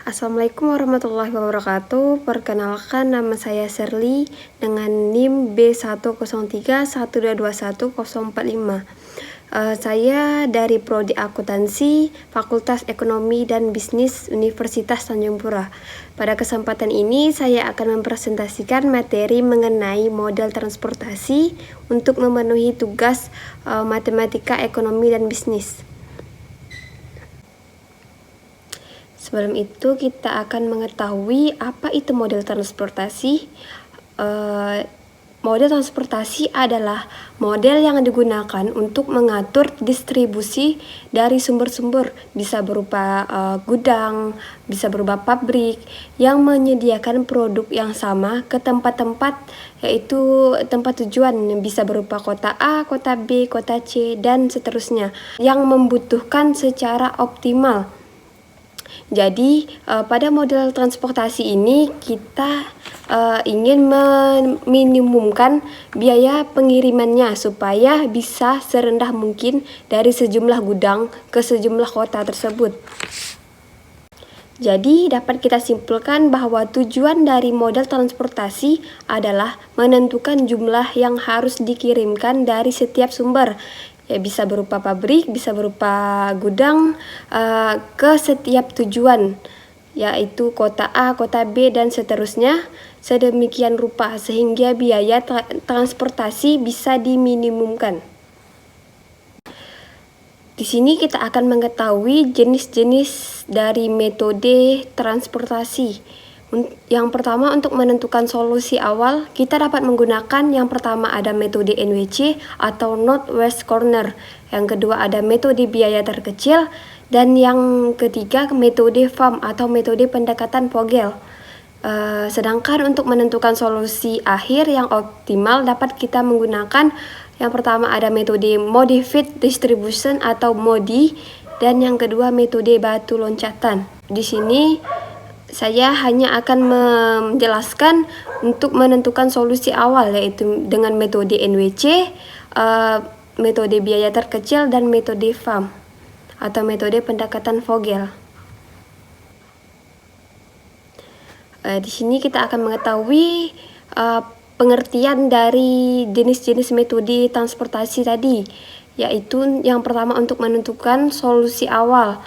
Assalamualaikum warahmatullahi wabarakatuh. Perkenalkan, nama saya Sherly dengan NIM B10312210045. Saya dari Prodi Akuntansi, Fakultas Ekonomi dan Bisnis Universitas Tanjung Pura. Pada kesempatan ini saya akan mempresentasikan materi mengenai model transportasi untuk memenuhi tugas matematika ekonomi dan bisnis. Sebelum itu kita akan mengetahui apa itu model transportasi. Model transportasi adalah model yang digunakan untuk mengatur distribusi dari sumber-sumber, bisa berupa gudang, bisa berupa pabrik yang menyediakan produk yang sama ke tempat-tempat, yaitu tempat tujuan, bisa berupa kota A, kota B, kota C, dan seterusnya, yang membutuhkan secara optimal. Jadi pada model transportasi ini kita ingin meminimumkan biaya pengirimannya supaya bisa serendah mungkin dari sejumlah gudang ke sejumlah kota tersebut. Jadi dapat kita simpulkan bahwa tujuan dari model transportasi adalah menentukan jumlah yang harus dikirimkan dari setiap sumber. Ya, bisa berupa pabrik, bisa berupa gudang ke setiap tujuan, yaitu kota A, kota B, dan seterusnya, sedemikian rupa sehingga biaya transportasi bisa diminimumkan. Di sini kita akan mengetahui jenis-jenis dari metode transportasi. Yang pertama, untuk menentukan solusi awal, kita dapat menggunakan yang pertama ada metode NWC atau Northwest Corner. Yang kedua ada metode biaya terkecil, dan yang ketiga metode FAM atau metode pendekatan Vogel. Sedangkan untuk menentukan solusi akhir yang optimal dapat kita menggunakan yang pertama ada metode Modified Distribution atau MODI, dan yang kedua metode batu loncatan. Di sini saya hanya akan menjelaskan untuk menentukan solusi awal, yaitu dengan metode NWC, metode biaya terkecil, dan metode FAM atau metode pendekatan Vogel. Di sini kita akan mengetahui pengertian dari jenis-jenis metode transportasi tadi, yaitu yang pertama untuk menentukan solusi awal,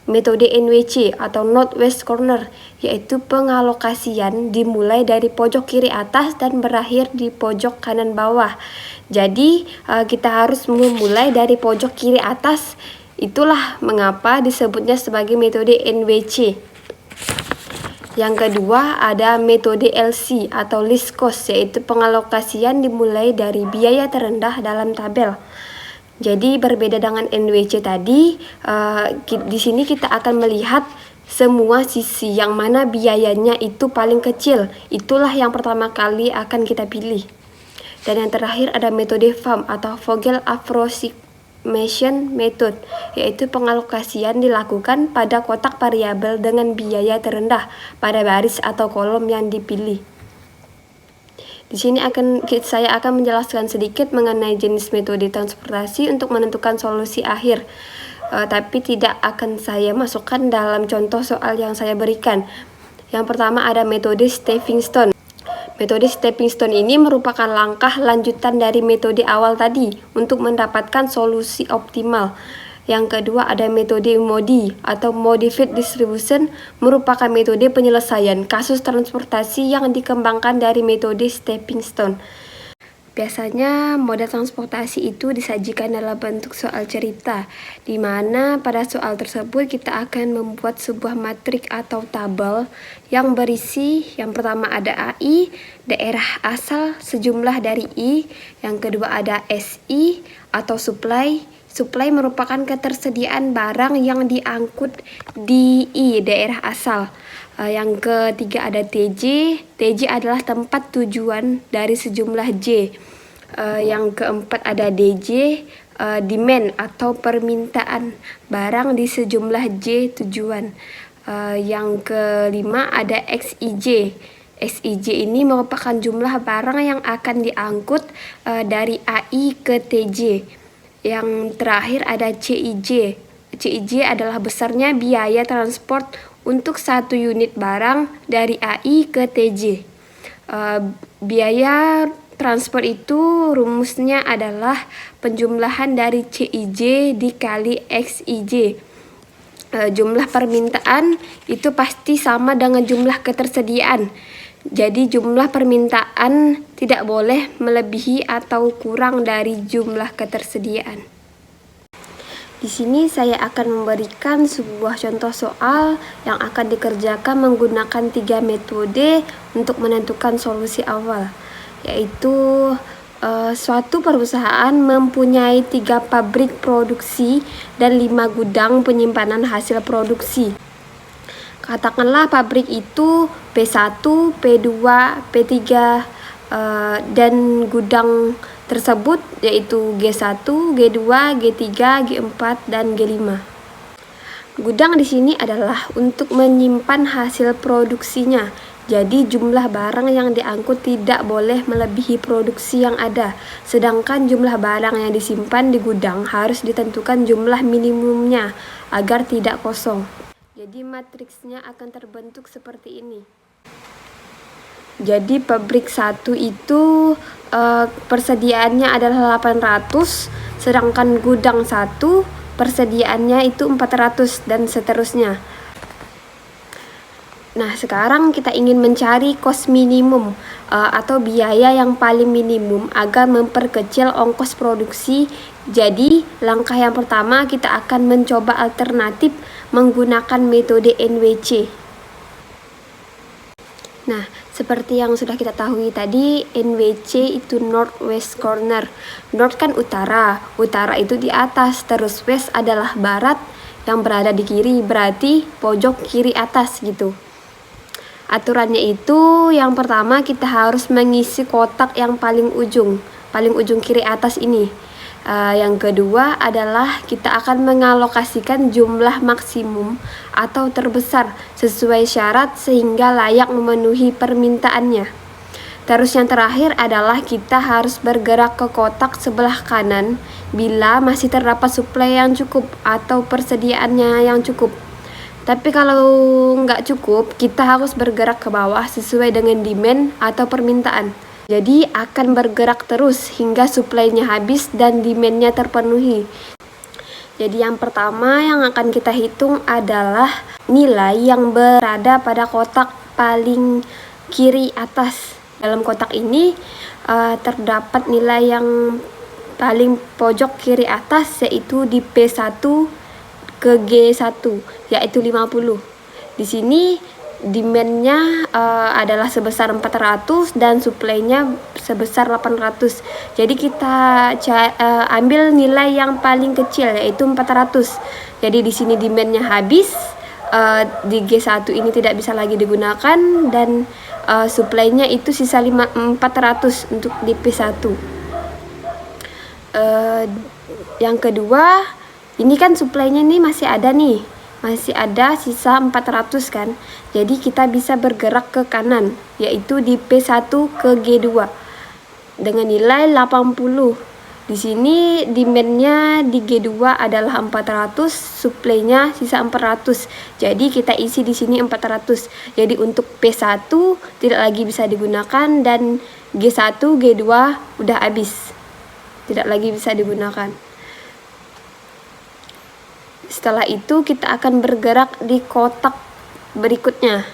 metode NWC atau Northwest Corner, yaitu pengalokasian dimulai dari pojok kiri atas dan berakhir di pojok kanan bawah. Jadi kita harus memulai dari pojok kiri atas, itulah mengapa disebutnya sebagai metode NWC. Yang kedua ada metode LC atau least cost, yaitu pengalokasian dimulai dari biaya terendah dalam tabel. Jadi berbeda dengan NWC tadi, di sini kita akan melihat semua sisi yang mana biayanya itu paling kecil. Itulah yang pertama kali akan kita pilih. Dan yang terakhir ada metode FAM atau Vogel Approximation Method, yaitu pengalokasian dilakukan pada kotak variabel dengan biaya terendah pada baris atau kolom yang dipilih. Di sini saya akan menjelaskan sedikit mengenai jenis metode transportasi untuk menentukan solusi akhir, tapi tidak akan saya masukkan dalam contoh soal yang saya berikan. Yang pertama ada metode stepping stone. Metode stepping stone ini merupakan langkah lanjutan dari metode awal tadi untuk mendapatkan solusi optimal. Yang kedua ada metode MODI atau Modified Distribution, merupakan metode penyelesaian kasus transportasi yang dikembangkan dari metode stepping stone. Biasanya model transportasi itu disajikan dalam bentuk soal cerita, di mana pada soal tersebut kita akan membuat sebuah matrik atau tabel yang berisi yang pertama ada AI, daerah asal sejumlah dari I, yang kedua ada SI atau supply. Supply merupakan ketersediaan barang yang diangkut di I, daerah asal. Yang ketiga ada TJ. TJ adalah tempat tujuan dari sejumlah J. Yang keempat ada DJ, demand atau permintaan barang di sejumlah J tujuan. Yang kelima ada XIJ. XIJ ini merupakan jumlah barang yang akan diangkut dari AI ke TJ. Yang terakhir ada CIJ. CIJ adalah besarnya biaya transport untuk 1 unit barang dari AI ke TJ. Biaya transport itu rumusnya adalah penjumlahan dari CIJ dikali XIJ. Jumlah permintaan itu pasti sama dengan jumlah ketersediaan. Jadi jumlah permintaan tidak boleh melebihi atau kurang dari jumlah ketersediaan. Di sini saya akan memberikan sebuah contoh soal yang akan dikerjakan menggunakan 3 metode untuk menentukan solusi awal, yaitu suatu perusahaan mempunyai 3 pabrik produksi dan 5 gudang penyimpanan hasil produksi. Katakanlah pabrik itu P1, P2, P3, dan gudang tersebut yaitu G1, G2, G3, G4, dan G5. Gudang di sini adalah untuk menyimpan hasil produksinya. Jadi jumlah barang yang diangkut tidak boleh melebihi produksi yang ada. Sedangkan jumlah barang yang disimpan di gudang harus ditentukan jumlah minimumnya agar tidak kosong. Jadi matriksnya akan terbentuk seperti ini. Jadi pabrik 1 itu persediaannya adalah 800, sedangkan gudang 1 persediaannya itu 400 dan seterusnya. Nah, sekarang kita ingin mencari cost minimum atau biaya yang paling minimum agar memperkecil ongkos produksi. Jadi, langkah yang pertama kita akan mencoba alternatif menggunakan metode NWC. Nah, seperti yang sudah kita tahu tadi, NWC itu North-West Corner. North kan utara, utara itu di atas, terus West adalah barat yang berada di kiri, berarti pojok kiri atas gitu. Aturannya itu yang pertama kita harus mengisi kotak yang paling ujung kiri atas ini. Yang kedua adalah kita akan mengalokasikan jumlah maksimum atau terbesar sesuai syarat sehingga layak memenuhi permintaannya. Terus yang terakhir adalah kita harus bergerak ke kotak sebelah kanan bila masih terdapat suplai yang cukup atau persediaannya yang cukup. Tapi kalau nggak cukup, kita harus bergerak ke bawah sesuai dengan demand atau permintaan. Jadi akan bergerak terus hingga suplainya habis dan demand-nya terpenuhi. Jadi yang pertama yang akan kita hitung adalah nilai yang berada pada kotak paling kiri atas. Dalam kotak ini terdapat nilai yang paling pojok kiri atas yaitu di P1 ke G1 yaitu 50. Di sini demand-nya adalah sebesar 400 dan supply-nya sebesar 800. Jadi kita ambil nilai yang paling kecil yaitu 400. Jadi di sini demand-nya habis, di G1 ini tidak bisa lagi digunakan dan supply-nya itu sisa 400 untuk di P1. Yang kedua, ini kan supply-nya ini masih ada nih. Masih ada sisa 400 kan. Jadi kita bisa bergerak ke kanan yaitu di P1 ke G2 dengan nilai 80. Di sini demand-nya di G2 adalah 400, supply-nya sisa 400. Jadi kita isi di sini 400. Jadi untuk P1 tidak lagi bisa digunakan dan G1, G2 udah habis. Tidak lagi bisa digunakan. Setelah itu kita akan bergerak di kotak berikutnya.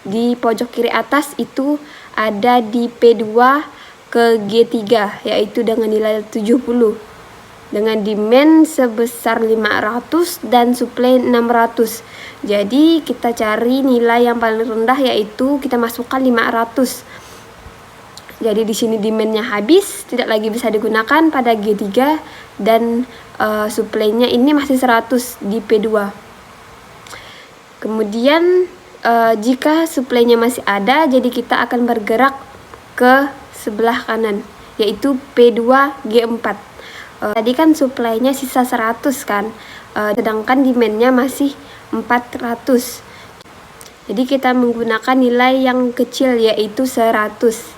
Di pojok kiri atas itu ada di P2 ke G3 yaitu dengan nilai 70. Dengan demand sebesar 500 dan supply 600. Jadi kita cari nilai yang paling rendah yaitu kita masukkan 500. Jadi di sini demand-nya habis, tidak lagi bisa digunakan pada G3 dan supply-nya ini masih 100 di P2. Kemudian jika supply-nya masih ada, jadi kita akan bergerak ke sebelah kanan yaitu P2 G4. Tadi kan supply-nya sisa 100 kan, sedangkan demand-nya masih 400. Jadi kita menggunakan nilai yang kecil yaitu 100.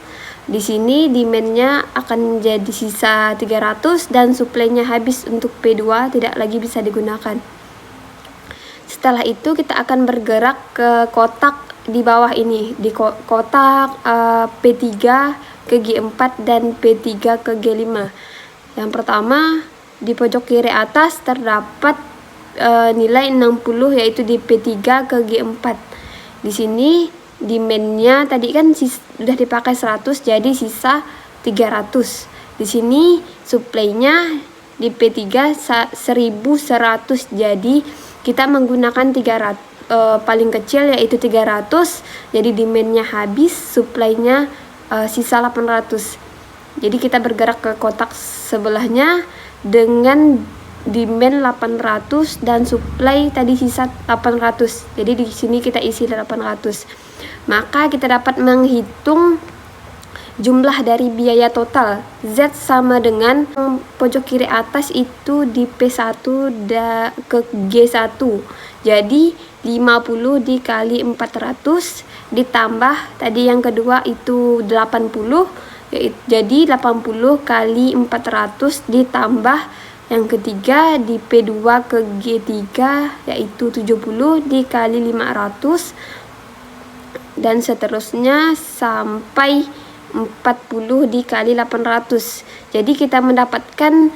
Di sini demand-nya akan jadi sisa 300 dan supply-nya habis untuk P2 tidak lagi bisa digunakan. Setelah itu kita akan bergerak ke kotak di bawah ini, di kotak P3 ke G4 dan P3 ke G5. Yang pertama, di pojok kiri atas terdapat nilai 60 yaitu di P3 ke G4. Di sini demand-nya tadi kan sudah dipakai 100, jadi sisa 300. Di sini supply-nya di P3 1100, jadi kita menggunakan 300 paling kecil yaitu 300, jadi demand-nya habis, supply-nya sisa 800. Jadi kita bergerak ke kotak sebelahnya dengan demand 800 dan supply tadi sisa 800. Jadi di sini kita isi 800. Maka kita dapat menghitung jumlah dari biaya total. Z sama dengan pojok kiri atas itu di P1 ke G1. Jadi 50 dikali 400 ditambah tadi yang kedua itu 80, jadi 80 kali 400 ditambah yang ketiga di P2 ke G3 yaitu 70 dikali 500 dan seterusnya sampai 40 dikali 800. Jadi kita mendapatkan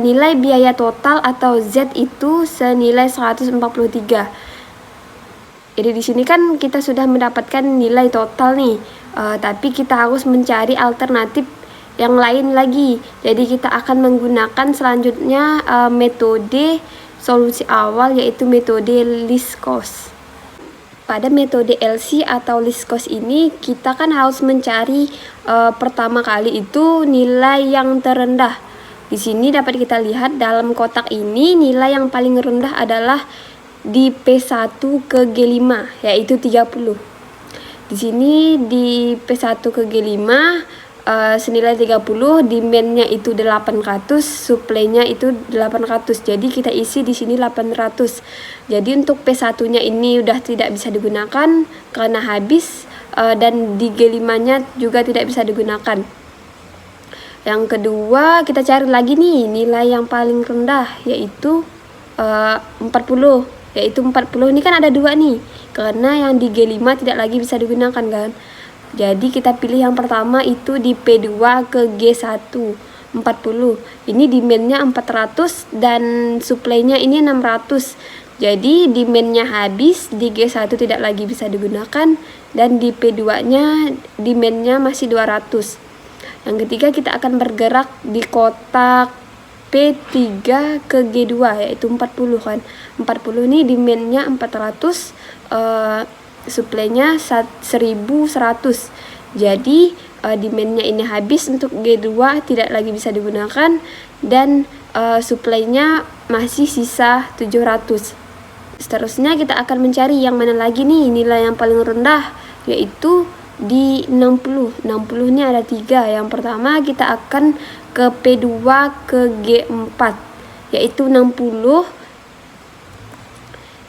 nilai biaya total atau Z itu senilai 143. Jadi di sini kan kita sudah mendapatkan nilai total nih, tapi kita harus mencari alternatif yang lain lagi. Jadi kita akan menggunakan selanjutnya metode solusi awal yaitu metode least cost. Pada metode LC atau least cost ini kita kan harus mencari pertama kali itu nilai yang terendah. Di sini dapat kita lihat dalam kotak ini nilai yang paling rendah adalah di P1 ke G5 yaitu 30. Di sini di P1 ke G5 senilai 30, demand-nya itu 800, supply-nya itu 800. Jadi kita isi di sini 800. Jadi untuk P1-nya ini udah tidak bisa digunakan karena habis, dan di G5-nya juga tidak bisa digunakan. Yang kedua, kita cari lagi nih nilai yang paling rendah yaitu 40. Yaitu 40 ini kan ada dua nih, karena yang di G5 tidak lagi bisa digunakan kan. Jadi kita pilih yang pertama itu di P2 ke G1 40. Ini demand-nya 400 dan supply-nya ini 600. Jadi demand-nya habis, di G1 tidak lagi bisa digunakan dan di P2-nya demand-nya masih 200. Yang ketiga kita akan bergerak di kotak P3 ke G2 yaitu 40 kan. 40 ini demand-nya 400, supply-nya 1100. Jadi demand-nya ini habis, untuk G2 tidak lagi bisa digunakan dan supply-nya masih sisa 700. Seterusnya kita akan mencari yang mana lagi nih nilai yang paling rendah yaitu di 60. 60 ini ada 3. Yang pertama kita akan ke P2 ke G4 yaitu 60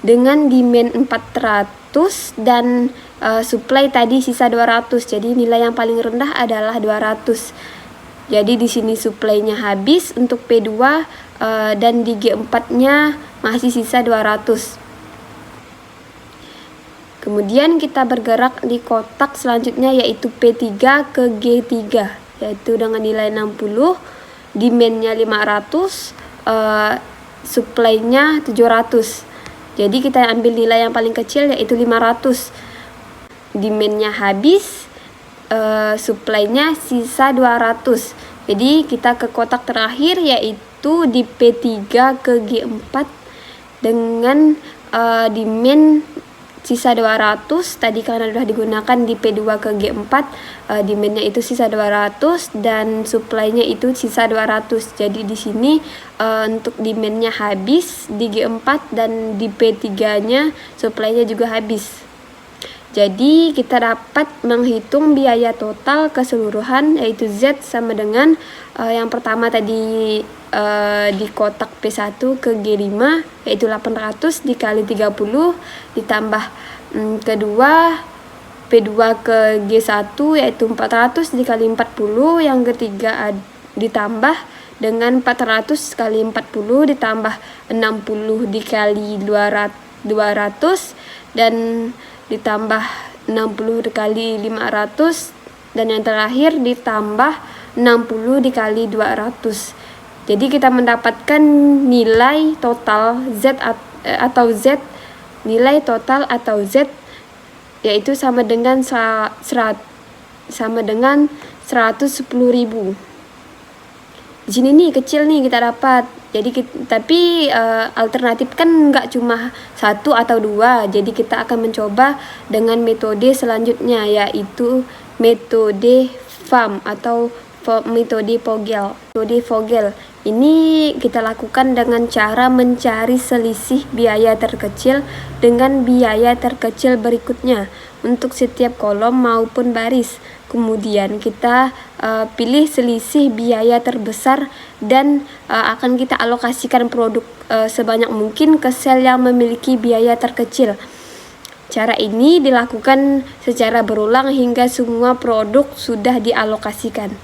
dengan demand 400 dan supply tadi sisa 200. Jadi nilai yang paling rendah adalah 200. Jadi di sini supply-nya habis untuk P2 dan di G4-nya masih sisa 200. Kemudian kita bergerak di kotak selanjutnya yaitu P3 ke G3 yaitu dengan nilai 60, demand-nya 500, supply-nya 700. Jadi kita ambil nilai yang paling kecil yaitu 500. Demand-nya habis, supply-nya sisa 200. Jadi kita ke kotak terakhir yaitu di P3 ke G4 dengan demand sisa 200. Tadi karena sudah digunakan di P2 ke G4, demand-nya itu sisa 200 dan supply-nya itu sisa 200. Jadi di sini untuk demand-nya habis di G4 dan di P3-nya supply-nya juga habis. Jadi kita dapat menghitung biaya total keseluruhan yaitu Z sama dengan yang pertama tadi di kotak P1 ke G5 yaitu 800 dikali 30 ditambah kedua P2 ke G1 yaitu 400 dikali 40, yang ketiga ditambah dengan 400 kali 40 ditambah 60 dikali 200 200 dan ditambah 60 dikali 500, dan yang terakhir ditambah 60 dikali 200. Jadi kita mendapatkan nilai total Z atau Z, nilai total atau Z yaitu sama dengan 110.000. Di sini nih kecil nih kita dapat. Jadi tapi alternatif kan nggak cuma 1 atau 2. Jadi kita akan mencoba dengan metode selanjutnya, yaitu metode FAM atau metode Vogel. Metode Vogel ini kita lakukan dengan cara mencari selisih biaya terkecil dengan biaya terkecil berikutnya untuk setiap kolom maupun baris. Kemudian kita pilih selisih biaya terbesar dan akan kita alokasikan produk sebanyak mungkin ke sel yang memiliki biaya terkecil. Cara ini dilakukan secara berulang hingga semua produk sudah dialokasikan.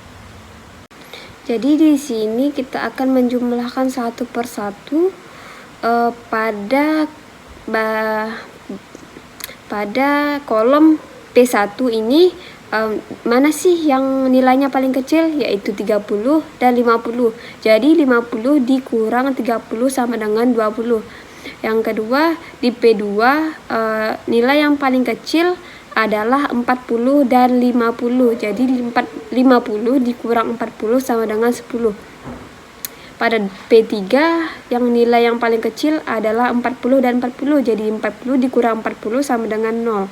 Jadi di sini kita akan menjumlahkan satu persatu pada kolom P1 ini. Mana sih yang nilainya paling kecil, yaitu 30 dan 50. Jadi 50 dikurang 30 sama dengan 20. Yang kedua di P2 nilai yang paling kecil adalah 40 dan 50. Jadi 50 dikurang 40 sama dengan 10. Pada P3 yang nilai yang paling kecil adalah 40 dan 40. Jadi 40 dikurang 40 sama dengan 0.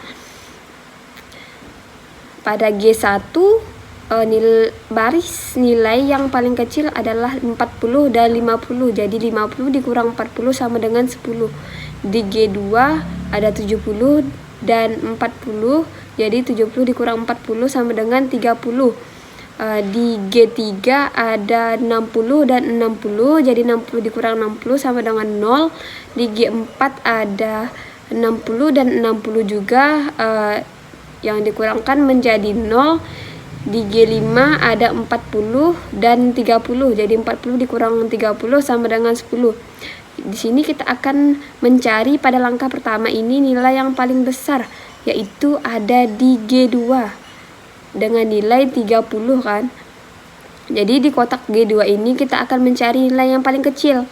Pada G1 baris nilai yang paling kecil adalah 40 dan 50. Jadi 50 dikurang 40 sama dengan 10. Di G2 ada 70 dan 40. Jadi 70 dikurang 40 sama dengan 30. Di G3 ada 60 dan 60. Jadi 60 dikurang 60 sama dengan 0. Di G4 ada 60 dan 60 juga, yang dikurangkan menjadi 0. Di G5 ada 40 dan 30. Jadi 40 dikurang 30 sama dengan 10. Di sini kita akan mencari pada langkah pertama ini nilai yang paling besar, yaitu ada di G2 dengan nilai 30 kan. Jadi di kotak G2 ini kita akan mencari nilai yang paling kecil,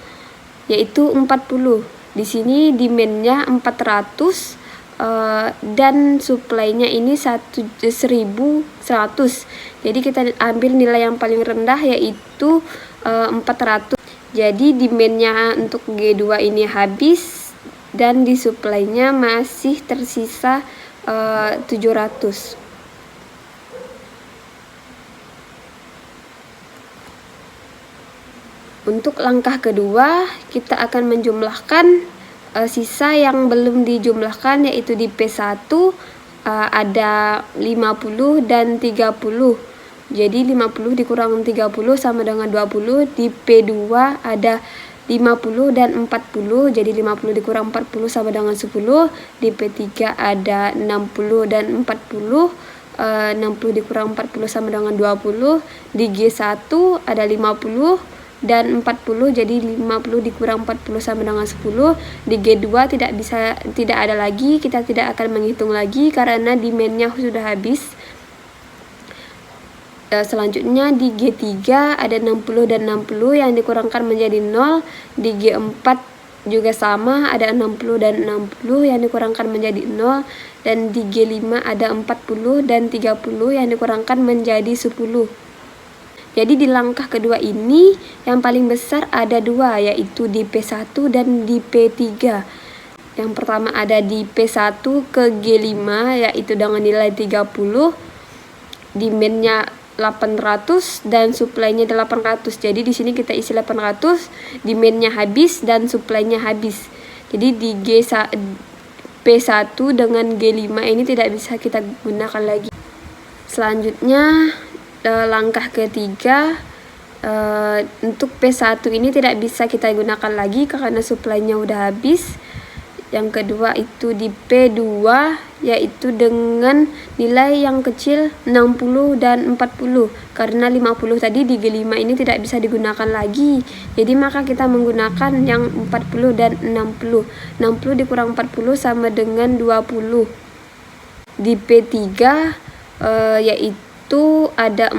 yaitu 40. Di sini demand-nya 400 dan supply-nya ini 1100. Jadi kita ambil nilai yang paling rendah, yaitu 400. Jadi demand-nya untuk G2 ini habis dan di supply-nya masih tersisa 700. Untuk langkah kedua, kita akan menjumlahkan sisa yang belum dijumlahkan, yaitu di P1 ada 50 dan 30. Jadi 50 dikurang 30 sama dengan 20. Di P2 ada 50 dan 40. Jadi 50 dikurang 40 sama dengan 10. Di P3 ada 60 dan 40. 60 dikurang 40 sama dengan 20. Di G1 ada 50 dan 40. Jadi 50 dikurang 40 sama dengan 10. Di G2 tidak ada lagi, kita tidak akan menghitung lagi karena demand-nya sudah habis. Selanjutnya di G3 ada 60 dan 60 yang dikurangkan menjadi 0. Di G4 juga sama, ada 60 dan 60 yang dikurangkan menjadi 0. Dan di G5 ada 40 dan 30 yang dikurangkan menjadi 10. Jadi di langkah kedua ini yang paling besar ada 2, yaitu di P1 dan di P3. Yang pertama ada di P1 ke G5, yaitu dengan nilai 30. Demand-nya 800 dan supply-nya 800. Jadi di sini kita isi 800, demand-nya habis dan supply-nya habis. Jadi di P1 dengan G5 ini tidak bisa kita gunakan lagi. Selanjutnya langkah ketiga, untuk P1 ini tidak bisa kita gunakan lagi karena supply-nya udah habis. Yang kedua itu di P2 yaitu dengan nilai yang kecil 60 dan 40. Karena 50 tadi di G5 ini tidak bisa digunakan lagi. Jadi maka kita menggunakan yang 40 dan 60. 60 dikurang 40 sama dengan 20. Di P3 yaitu ada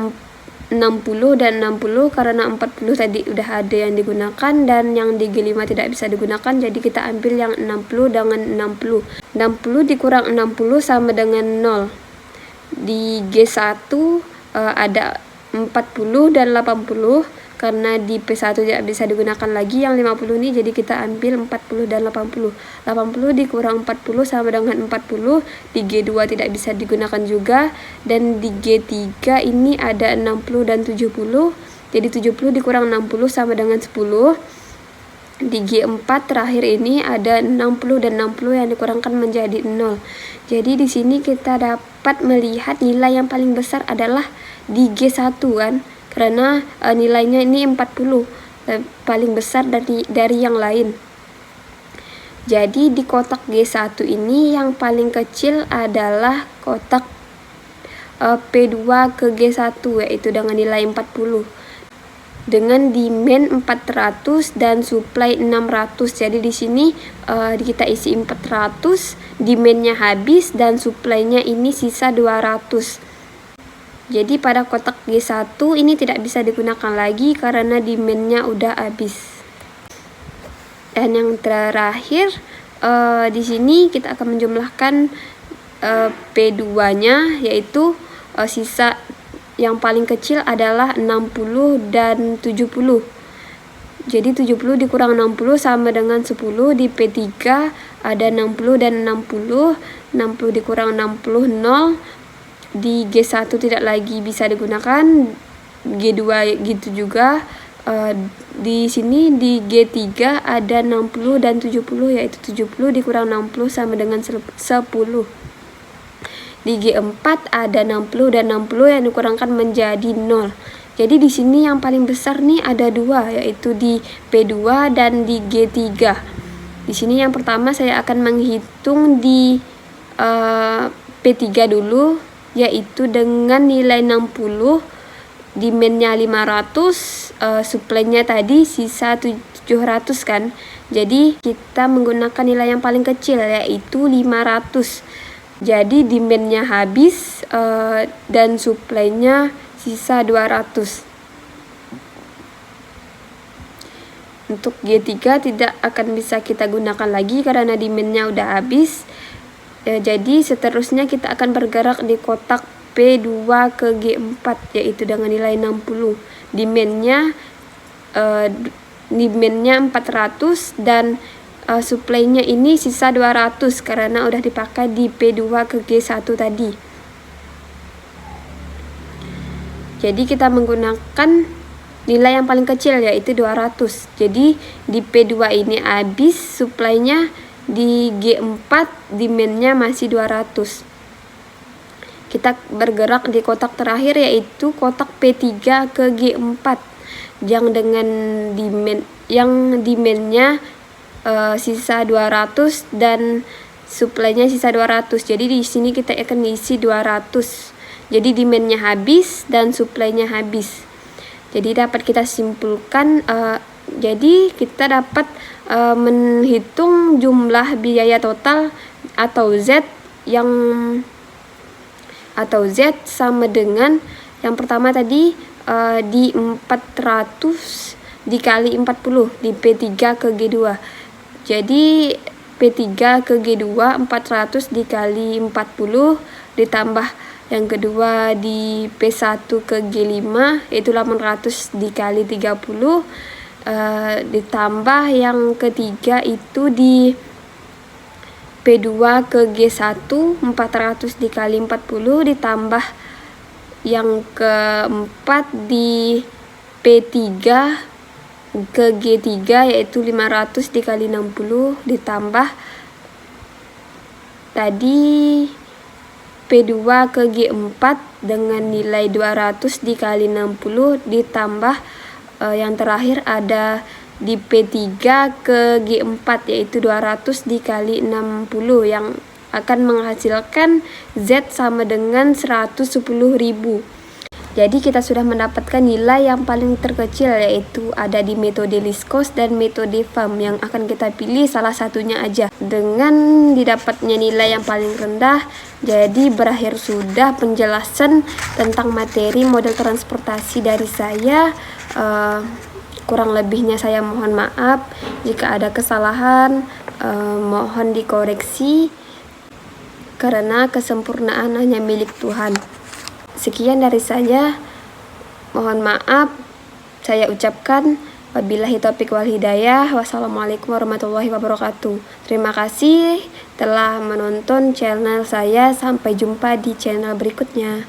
60 dan 60 karena 40 tadi udah ada yang digunakan dan yang di G5 tidak bisa digunakan, jadi kita ambil yang 60 dengan 60. 60 dikurang 60 sama dengan 0. Di G1 ada 40 dan 80 karena di P1 tidak bisa digunakan lagi yang 50 ini, jadi kita ambil 40 dan 80. 80 dikurang 40 sama dengan 40. Di G2 tidak bisa digunakan juga, dan di G3 ini ada 60 dan 70. Jadi 70 dikurang 60 sama dengan 10. Di G4 terakhir ini ada 60 dan 60 yang dikurangkan menjadi 0. Jadi di sini kita dapat melihat nilai yang paling besar adalah di G1 kan. Karena nilainya ini 40, paling besar dari yang lain. Jadi di kotak G1 ini yang paling kecil adalah kotak P2 ke G1 yaitu dengan nilai 40. Dengan demand 400 dan supply 600. Jadi di sini kita isi 400, demandnya habis dan supply-nya ini sisa 200. Jadi pada kotak G1 ini tidak bisa digunakan lagi karena demand-nya udah habis. Dan yang terakhir di sini kita akan menjumlahkan P2-nya yaitu sisa yang paling kecil adalah 60 dan 70. Jadi 70 dikurang 60 sama dengan 10. Di P3 ada 60 dan 60. 60 dikurang 60 0. Di G1 tidak lagi bisa digunakan, G2 gitu juga. Di sini di G3 ada 60 dan 70 yaitu 70 dikurang 60 sama dengan 10. Di G4 ada 60 dan 60 yang dikurangkan menjadi 0. Jadi di sini yang paling besar nih ada dua, yaitu di P2 dan di G3. Di sini yang pertama saya akan menghitung di P3 dulu, yaitu dengan nilai 60, demand-nya 500, supply-nya tadi sisa 700 kan. Jadi kita menggunakan nilai yang paling kecil yaitu 500. Jadi demand-nya habis dan supply-nya sisa 200. Untuk G3 tidak akan bisa kita gunakan lagi karena demand-nya udah habis. Jadi seterusnya kita akan bergerak di kotak P2 ke G4 yaitu dengan nilai 60. Demand-nya 400 dan supply-nya ini sisa 200 karena udah dipakai di P2 ke G1 tadi. Jadi kita menggunakan nilai yang paling kecil yaitu 200. Jadi di P2 ini habis supply-nya, di G4 demand-nya masih 200. Kita bergerak di kotak terakhir yaitu kotak P3 ke G4 yang dengan demand-nya sisa 200 dan supply-nya sisa 200. Jadi di sini kita akan isi 200. Jadi demand-nya habis dan supply-nya habis. Jadi dapat kita simpulkan jadi kita dapat menghitung jumlah biaya total atau Z sama dengan yang pertama tadi di 400 dikali 40 di P3 ke G2. Jadi P3 ke G2 400 dikali 40 ditambah yang kedua di P1 ke G5 yaitu 800 dikali 30 ditambah yang ketiga itu di P2 ke G1 400 dikali 40 ditambah yang keempat di P3 ke G3 yaitu 500 dikali 60 ditambah tadi P2 ke G4 dengan nilai 200 dikali 60 ditambah yang terakhir ada di P3 ke G4, yaitu 200 dikali 60 yang akan menghasilkan Z sama dengan 110.000. Jadi kita sudah mendapatkan nilai yang paling terkecil, yaitu ada di metode least cost dan metode FAM, yang akan kita pilih salah satunya aja. Dengan didapatnya nilai yang paling rendah, jadi berakhir sudah penjelasan tentang materi model transportasi dari saya. Kurang lebihnya saya mohon maaf. Jika ada kesalahan, mohon dikoreksi, karena kesempurnaan hanya milik Tuhan. Sekian dari saya, mohon maaf saya ucapkan. Wabillahi taufiq wal hidayah. Wassalamualaikum warahmatullahi wabarakatuh. Terima kasih telah menonton channel saya. Sampai jumpa di channel berikutnya.